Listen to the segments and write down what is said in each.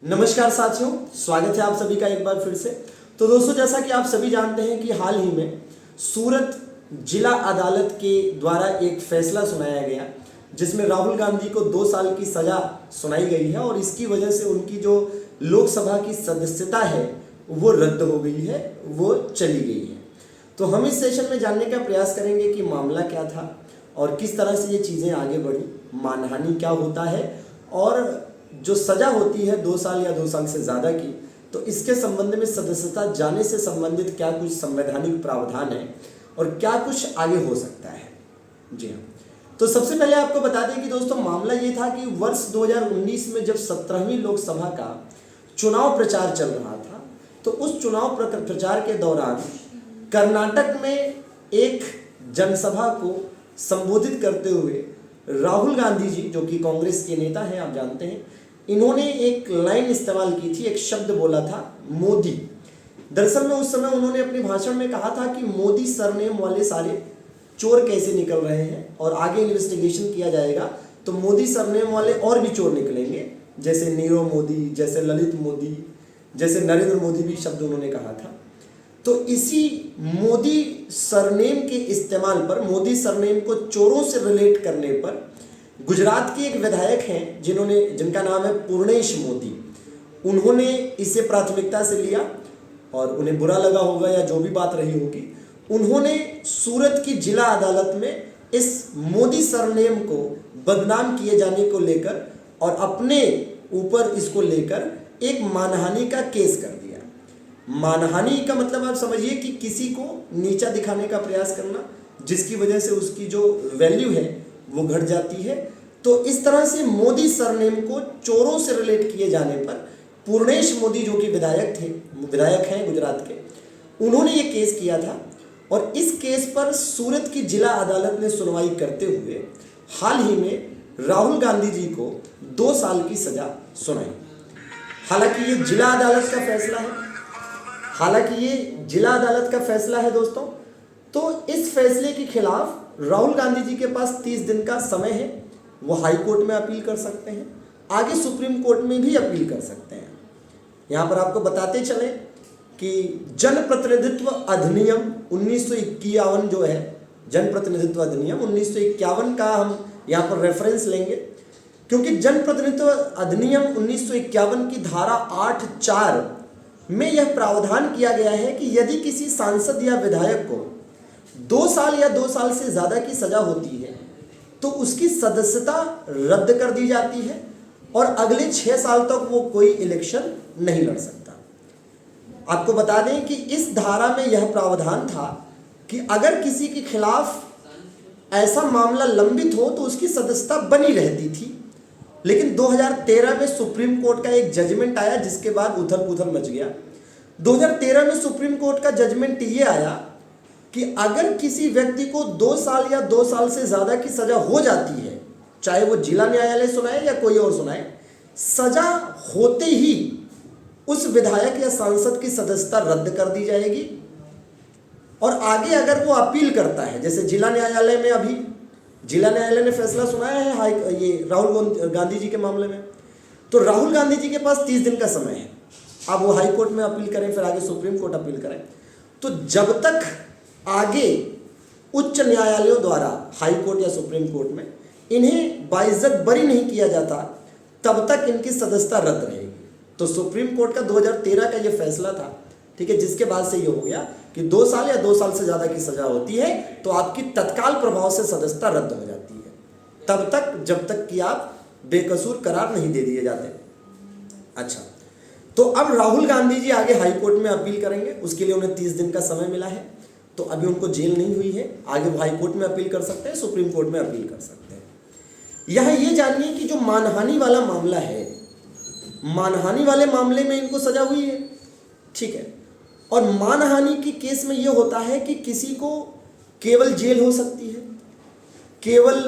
नमस्कार साथियों, स्वागत है आप सभी का एक बार फिर से। तो दोस्तों, जैसा कि आप सभी जानते हैं कि हाल ही में सूरत जिला अदालत के द्वारा एक फैसला सुनाया गया जिसमें राहुल गांधी को 2 साल की सज़ा सुनाई गई है और इसकी वजह से उनकी जो लोकसभा की सदस्यता है वो रद्द हो गई है, वो चली गई है। तो हम इस सेशन में जानने का प्रयास करेंगे कि मामला क्या था और किस तरह से ये चीज़ें आगे बढ़ी, मानहानि क्या होता है और जो सज़ा होती है 2 साल या 2 साल से ज़्यादा की, तो इसके संबंध में सदस्यता जाने से संबंधित क्या कुछ संवैधानिक प्रावधान है और क्या कुछ आगे हो सकता है। जी हाँ, तो सबसे पहले आपको बता दें कि दोस्तों मामला ये था कि वर्ष 2019 में जब 17वीं लोकसभा का चुनाव प्रचार चल रहा था, तो उस चुनाव प्रचार के दौरान कर्नाटक में एक जनसभा को संबोधित करते हुए राहुल गांधी जी, जो कि कांग्रेस के नेता हैं, आप जानते हैं, इन्होंने एक लाइन इस्तेमाल की थी, एक शब्द बोला था, मोदी। दरअसल में उस समय उन्होंने अपने भाषण में कहा था कि मोदी सरनेम वाले सारे चोर कैसे निकल रहे हैं और आगे इन्वेस्टिगेशन किया जाएगा तो मोदी सरनेम वाले और भी चोर निकलेंगे, जैसे नीरव मोदी, जैसे ललित मोदी, जैसे नरेंद्र मोदी भी शब्द उन्होंने कहा था। तो इसी मोदी सरनेम के इस्तेमाल पर, मोदी सरनेम को चोरों से रिलेट करने पर गुजरात के एक विधायक हैं जिनका नाम है पूर्णेश मोदी, उन्होंने इसे प्राथमिकता से लिया और उन्हें बुरा लगा होगा या जो भी बात रही होगी, उन्होंने सूरत की जिला अदालत में इस मोदी सरनेम को बदनाम किए जाने को लेकर और अपने ऊपर इसको लेकर एक मानहानि का केस कर दिया। मानहानि का मतलब आप समझिए कि किसी को नीचा दिखाने का प्रयास करना, जिसकी वजह से उसकी जो वैल्यू है वो घट जाती है। तो इस तरह से मोदी सरनेम को चोरों से रिलेट किए जाने पर पूर्णेश मोदी, जो कि विधायक हैं गुजरात के, उन्होंने ये केस किया था और इस केस पर सूरत की जिला अदालत ने सुनवाई करते हुए हाल ही में राहुल गांधी जी को 2 साल की सजा सुनाई। हालांकि ये जिला अदालत का फैसला है दोस्तों। तो इस फैसले के खिलाफ राहुल गांधी जी के पास 30 दिन का समय है, वो हाई कोर्ट में अपील कर सकते हैं, आगे सुप्रीम कोर्ट में भी अपील कर सकते हैं। यहाँ पर आपको बताते चलें कि जनप्रतिनिधित्व अधिनियम 1951 जो है, जनप्रतिनिधित्व अधिनियम 1951 का हम यहाँ पर रेफरेंस लेंगे, क्योंकि जनप्रतिनिधित्व अधिनियम 1951 की धारा 8(4) में यह प्रावधान किया गया है कि यदि किसी सांसद या विधायक को 2 साल या 2 साल से ज़्यादा की सज़ा होती है तो उसकी सदस्यता रद्द कर दी जाती है और अगले 6 साल तक वो कोई इलेक्शन नहीं लड़ सकता। आपको बता दें कि इस धारा में यह प्रावधान था कि अगर किसी के खिलाफ ऐसा मामला लंबित हो तो उसकी सदस्यता बनी रहती थी, लेकिन 2013 में सुप्रीम कोर्ट का एक जजमेंट आया जिसके बाद उथल पुथल मच गया। 2013 में सुप्रीम कोर्ट का जजमेंट ये आया कि अगर किसी व्यक्ति को 2 साल या 2 साल से ज़्यादा की सज़ा हो जाती है, चाहे वो जिला न्यायालय सुनाए या कोई और सुनाए, सज़ा होते ही उस विधायक या सांसद की सदस्यता रद्द कर दी जाएगी और आगे अगर वो अपील करता है, जैसे जिला न्यायालय में अभी जिला न्यायालय ने फैसला सुनाया है ये राहुल गांधी जी के मामले में, तो राहुल गांधी जी के पास 30 दिन का समय है। अब वो हाई कोर्ट में अपील करें, फिर आगे सुप्रीम कोर्ट अपील करें, तो जब तक आगे उच्च न्यायालयों द्वारा, हाई कोर्ट या सुप्रीम कोर्ट में, इन्हें बाइज्जत बरी नहीं किया जाता, तब तक इनकी सदस्यता रद्द रहेगी। तो सुप्रीम कोर्ट का 2013 का ये फैसला था, ठीक है, जिसके बाद से ये हो गया कि 2 साल या 2 साल से ज़्यादा की सज़ा होती है तो आपकी तत्काल प्रभाव से सदस्यता रद्द हो जाती है, तब तक जब तक कि आप बेकसूर करार नहीं दे दिए जाते। अच्छा, तो अब राहुल गांधी जी आगे हाई कोर्ट में अपील करेंगे, उसके लिए उन्हें 30 दिन का समय मिला है, तो अभी उनको जेल नहीं हुई है, आगे वो हाई कोर्ट में अपील कर सकते हैं, सुप्रीम कोर्ट में अपील कर सकते हैं। यहाँ ये जानिए कि जो मानहानि वाला मामला है, मानहानि वाले मामले में इनको सजा हुई है, ठीक है, और मानहानि के केस में ये होता है कि किसी को केवल जेल हो सकती है, केवल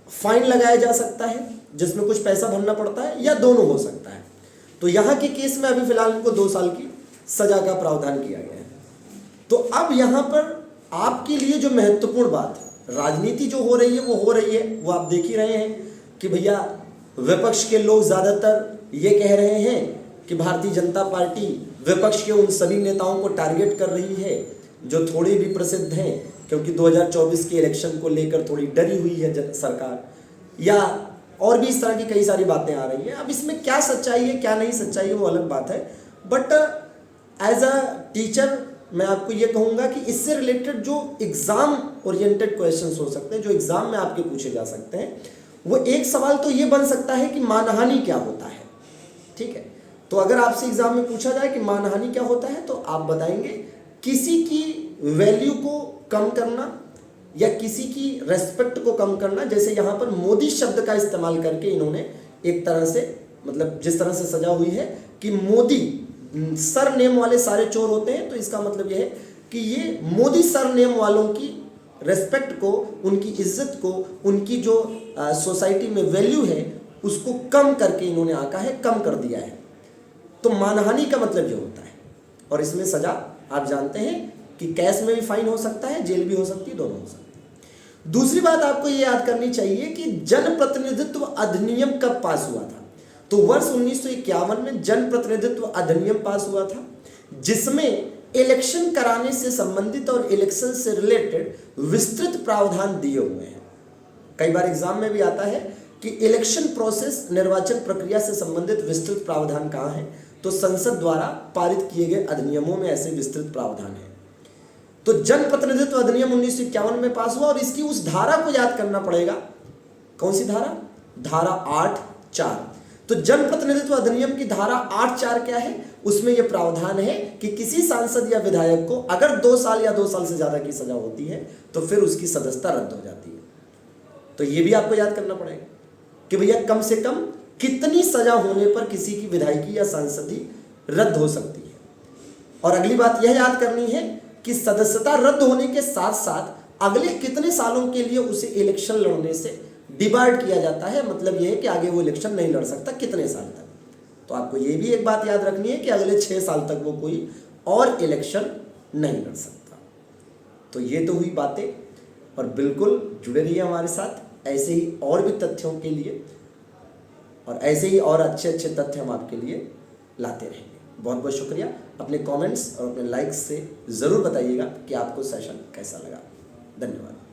फाइन लगाया जा सकता है जिसमें कुछ पैसा भरना पड़ता है, या दोनों हो सकता है। तो यहाँ के केस में अभी फिलहाल इनको 2 साल की सजा का प्रावधान किया गया है। तो अब यहाँ पर आपके लिए जो महत्वपूर्ण बात है, राजनीति जो हो रही है वो आप देख ही रहे हैं कि भैया विपक्ष के लोग ज़्यादातर ये कह रहे हैं कि भारतीय जनता पार्टी विपक्ष के उन सभी नेताओं को टारगेट कर रही है जो थोड़े भी प्रसिद्ध हैं, क्योंकि 2024 के इलेक्शन को लेकर थोड़ी डरी हुई है सरकार, या और भी इस तरह की कई सारी बातें आ रही हैं। अब इसमें क्या सच्चाई है क्या नहीं सच्चाई है वो अलग बात है, बट एज अ टीचर मैं आपको ये कहूँगा कि इससे रिलेटेड जो एग्ज़ाम ओरिएंटेड क्वेश्चंस हो सकते हैं, जो एग्ज़ाम में आपके पूछे जा सकते हैं, वो एक सवाल तो ये बन सकता है कि मानहानि क्या होता है। ठीक है, तो अगर आपसे एग्ज़ाम में पूछा जाए कि मानहानि क्या होता है तो आप बताएंगे किसी की वैल्यू को कम करना या किसी की रेस्पेक्ट को कम करना। जैसे यहाँ पर मोदी शब्द का इस्तेमाल करके इन्होंने एक तरह से, मतलब जिस तरह से सजा हुई है कि मोदी सर नेम वाले सारे चोर होते हैं, तो इसका मतलब यह है कि ये मोदी सर नेम वालों की रेस्पेक्ट को, उनकी इज्जत को, उनकी जो सोसाइटी में वैल्यू है उसको कम करके इन्होंने आका है, कम कर दिया है। तो मानहानि का मतलब ये होता है, और इसमें सजा आप जानते हैं कि कैश में भी फाइन हो सकता है, जेल भी हो सकती है, दोनों हो सकती है। दूसरी बात आपको ये याद करनी चाहिए कि जनप्रतिनिधित्व अधिनियम कब पास हुआ था। तो वर्ष 1951 में जनप्रतिनिधित्व अधिनियम पास हुआ था, जिसमें इलेक्शन कराने से संबंधित और इलेक्शन से रिलेटेड विस्तृत प्रावधान दिए हुए हैं। कई बार एग्जाम में भी आता है कि इलेक्शन प्रोसेस, निर्वाचन प्रक्रिया से संबंधित विस्तृत प्रावधान कहाँ है, तो संसद द्वारा पारित किए गए अधिनियमों में ऐसे विस्तृत प्रावधान है। तो जनप्रतिनिधित्व अधिनियम 1951 में पास हुआ, और इसकी उस धारा को याद करना पड़ेगा। कौन सी धारा? धारा 8(4). तो जनप्रतिनिधित्व अधिनियम की धारा 8(4) क्या है? उसमें यह प्रावधान है कि किसी सांसद या विधायक को अगर 2 साल या 2 साल से ज्यादा की सजा होती है तो फिर उसकी सदस्यता रद्द हो जाती है। तो यह भी आपको याद करना पड़ेगा कि भैया कम से कम कितनी सजा होने पर किसी की विधायकी या सांसदी रद्द हो सकती है। और अगली बात यह याद करनी है कि सदस्यता रद्द होने के साथ साथ अगले कितने सालों के लिए उसे इलेक्शन लड़ने से डिबार्ड किया जाता है। मतलब यह है कि आगे वो इलेक्शन नहीं लड़ सकता कितने साल तक। तो आपको ये भी एक बात याद रखनी है कि अगले 6 साल तक वो कोई और इलेक्शन नहीं लड़ सकता। तो ये तो हुई बातें, और बिल्कुल जुड़े रहिए हमारे साथ ऐसे ही और भी तथ्यों के लिए, और ऐसे ही और अच्छे अच्छे तथ्य हम आपके लिए लाते रहेंगे। बहुत बहुत शुक्रिया। अपने कमेंट्स और अपने लाइक्स से ज़रूर बताइएगा कि आपको सेशन कैसा लगा। धन्यवाद।